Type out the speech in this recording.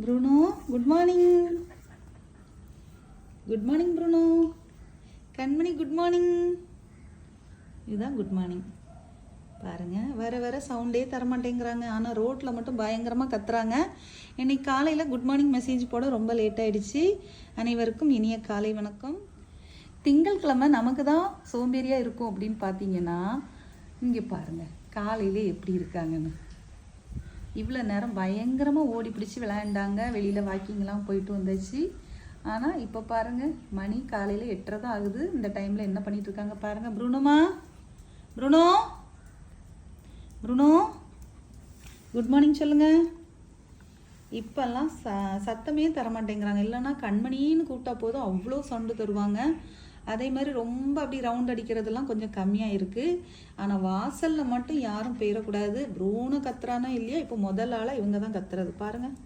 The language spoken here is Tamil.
Bruno good morning. Good morning Bruno. கண்மணி குட் மார்னிங். இதுதான் குட் மார்னிங். பாருங்கள், வர வர சவுண்டே தரமாட்டேங்கிறாங்க. ஆனால் ரோட்டில் மட்டும் பயங்கரமாக கத்துறாங்க. இன்னைக்கு காலையில் குட் மார்னிங் மெசேஜ் போட ரொம்ப லேட் ஆகிடுச்சு. அனைவருக்கும் இனிய காலை வணக்கம். திங்கட்கிழமை நமக்கு தான் சோம்பேறியாக இருக்கும் அப்படின்னு பார்த்தீங்கன்னா, இங்கே பாருங்கள் காலையிலே எப்படி இருக்காங்கன்னு. இவ்வளோ நேரம் பயங்கரமாக ஓடி பிடிச்சி விளையாண்டாங்க, வெளியில் வாக்கிங்லாம் போயிட்டு வந்தாச்சு. ஆனால் இப்போ பாருங்கள், மணி காலையில் 8:30 தான் ஆகுது. இந்த டைமில் என்ன பண்ணிட்டு இருக்காங்க பாருங்கள். ப்ரூனோமா, ப்ரூனோ, ப்ரூனோ குட் மார்னிங் சொல்லுங்கள். இப்போல்லாம் சத்தமே தரமாட்டேங்கிறாங்க. இல்லைன்னா கண்மணின்னு கூப்பிட்டா போதும் அவ்வளோ சவுண்டு தருவாங்க. அதே மாதிரி ரொம்ப அப்படி ரவுண்ட் அடிக்கிறதுலாம் கொஞ்சம் கம்மியாக இருக்குது. ஆனால் வாசலில் மட்டும் யாரும் போயிடக்கூடாது. ப்ரூனோ கத்துறானா இல்லையா, இப்போ முதல் ஆளாக இவங்க தான் கத்துறது பாருங்கள்.